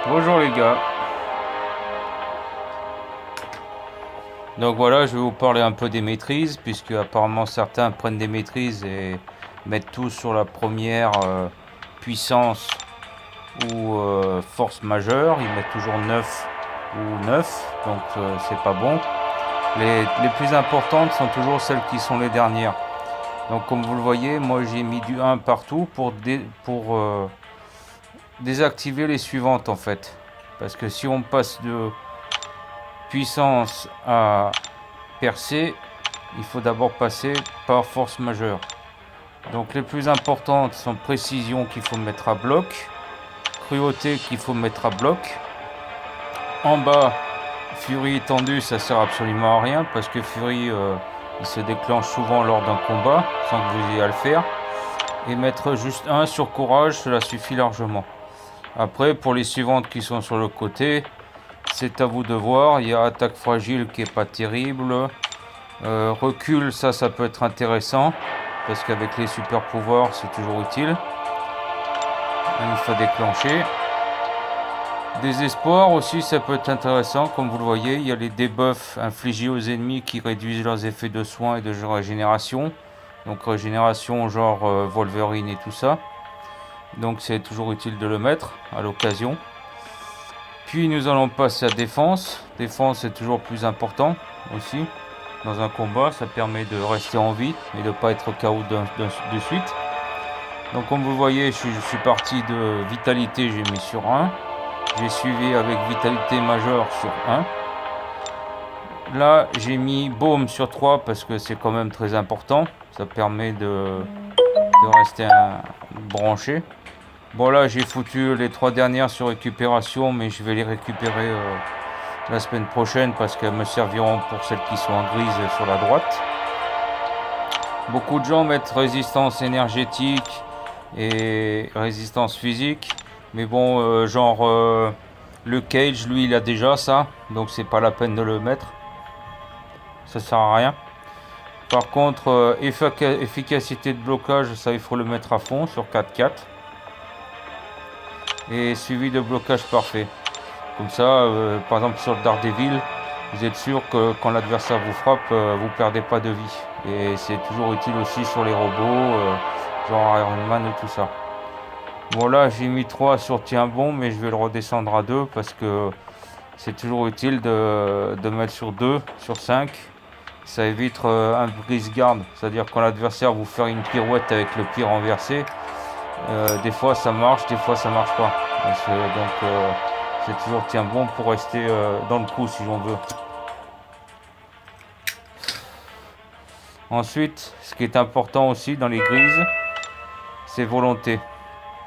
Bonjour les gars. Donc voilà, je vais vous parler un peu des maîtrises, puisque apparemment certains prennent des maîtrises et mettent tout sur la première puissance ou force majeure. Ils mettent toujours 9 ou 9, donc c'est pas bon. Les plus importantes sont toujours celles qui sont les dernières. Donc comme vous le voyez, moi j'ai mis du 1 partout pour désactiver les suivantes en fait. Parce que si on passe de puissance à percer, il faut d'abord passer par force majeure. Donc les plus importantes sont précision qu'il faut mettre à bloc, cruauté qu'il faut mettre à bloc. En bas, furie étendue, ça sert absolument à rien parce que furie il se déclenche souvent lors d'un combat sans que vous ayez à le faire. Et mettre juste 1 sur courage, cela suffit largement. Après, pour les suivantes qui sont sur le côté, c'est à vous de voir. Il y a attaque fragile qui est pas terrible. Recul, ça peut être intéressant parce qu'avec les super pouvoirs, c'est toujours utile. Une fois déclenché. Désespoir aussi, ça peut être intéressant. Comme vous le voyez, il y a les debuffs infligés aux ennemis qui réduisent leurs effets de soins et de régénération. Donc régénération genre Wolverine et tout ça. Donc c'est toujours utile de le mettre à l'occasion. Puis nous allons passer à défense. Défense est toujours plus important aussi. Dans un combat, ça permet de rester en vie et de ne pas être KO de suite. Donc comme vous voyez, je suis parti de vitalité, j'ai mis sur 1. J'ai suivi avec vitalité majeure sur 1. Là, j'ai mis baume sur 3 parce que c'est quand même très important. Ça permet de rester branché. Bon là, j'ai foutu les 3 dernières sur récupération, mais je vais les récupérer la semaine prochaine parce qu'elles me serviront pour celles qui sont en grise sur la droite. Beaucoup de gens mettent résistance énergétique et résistance physique, mais bon, le Cage, lui, il a déjà ça, donc c'est pas la peine de le mettre. Ça sert à rien. Par contre, efficacité de blocage, ça il faut le mettre à fond sur 4-4. Et suivi de blocage parfait. Comme ça, par exemple sur le Daredevil, vous êtes sûr que quand l'adversaire vous frappe, vous perdez pas de vie. Et c'est toujours utile aussi sur les robots, genre Iron Man et tout ça. Bon là, j'ai mis 3 sur tiens bon, mais je vais le redescendre à 2 parce que c'est toujours utile de mettre sur 2, sur 5. Ça évite un brise garde, c'est-à-dire quand l'adversaire vous fait une pirouette avec le pied renversé, des fois ça marche, des fois ça marche pas. Donc c'est toujours tiens bon pour rester dans le coup si l'on veut. Ensuite, ce qui est important aussi dans les grises, c'est volonté.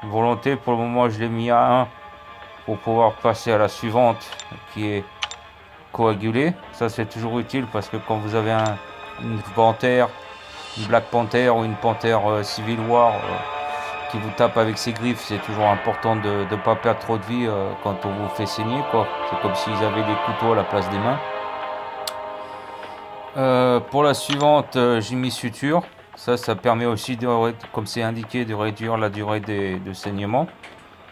Volonté, pour le moment, je l'ai mis à 1 pour pouvoir passer à la suivante qui est coagulée. Ça, c'est toujours utile parce que quand vous avez une panthère, une Black Panther ou une panthère Civil War qui vous tape avec ses griffes, c'est toujours important de ne pas perdre trop de vie quand on vous fait saigner, quoi. C'est comme s'ils avaient des couteaux à la place des mains. Pour la suivante, j'ai mis suture. Ça permet aussi, comme c'est indiqué, de réduire la durée de saignement,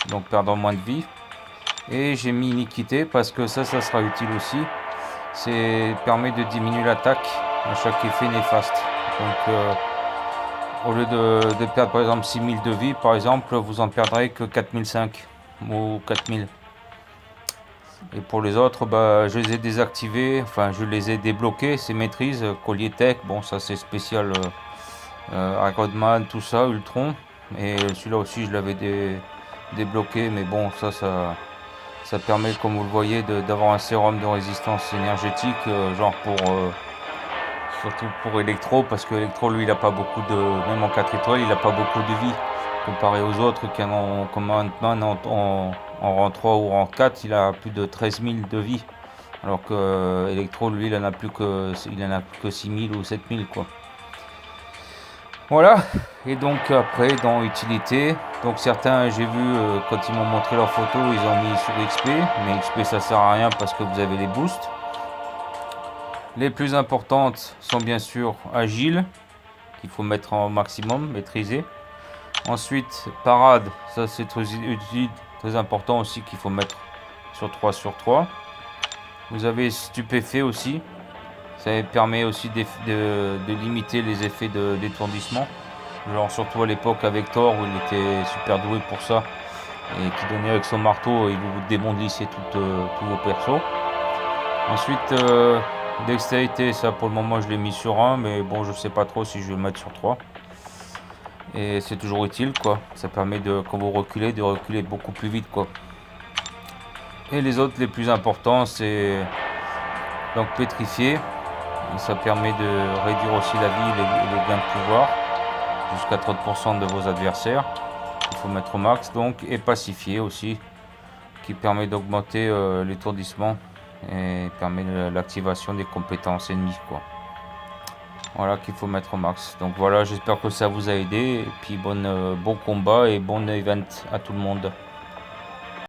donc perdre moins de vie. Et j'ai mis iniquité parce que ça sera utile aussi. C'est permet de diminuer l'attaque à chaque effet néfaste. Donc au lieu de perdre par exemple 6000 de vie, par exemple, vous en perdrez que 4005 ou 4000. Et pour les autres, je les ai désactivés, enfin je les ai débloqués, ces maîtrises, collier tech, bon ça c'est spécial Iron Man, tout ça, Ultron. Et celui-là aussi je l'avais débloqué, mais bon ça permet, comme vous le voyez, d'avoir un sérum de résistance énergétique, surtout pour Electro, parce que Electro lui il a pas beaucoup de, même en 4 étoiles, il a pas beaucoup de vie, comparé aux autres qui en ont, comme Ant-Man en rang 3 ou rang 4, il a plus de 13 000 de vie. Alors que Electro, lui, il en a plus que 6 000 ou 7 000, quoi. Voilà. Et donc après, dans utilité, donc certains, j'ai vu, quand ils m'ont montré leurs photos, ils ont mis sur XP. Mais XP, ça sert à rien parce que vous avez les boosts. Les plus importantes sont bien sûr Agile, qu'il faut mettre en maximum, maîtriser. Ensuite, Parade, ça c'est très utile, très important aussi qu'il faut mettre sur 3 sur 3. Vous avez stupéfait aussi. Ça permet aussi de limiter les effets d'étourdissement. Genre surtout à l'époque avec Thor où il était super doué pour ça. Et qui donnait avec son marteau, il vous démondissait tous vos persos. Ensuite, dextérité, ça pour le moment je l'ai mis sur 1, mais bon, je sais pas trop si je vais le mettre sur 3. Et c'est toujours utile, quoi. Ça permet de, quand vous reculez, de reculer beaucoup plus vite, quoi. Et les autres, les plus importants, c'est donc pétrifier. Et ça permet de réduire aussi la vie et les gains de pouvoir jusqu'à 30% de vos adversaires. Il faut mettre au max, donc. Et pacifier aussi, qui permet d'augmenter l'étourdissement et permet l'activation des compétences ennemies, quoi. Voilà, qu'il faut mettre au max. Donc voilà, j'espère que ça vous a aidé. Et puis bon combat et bon event à tout le monde.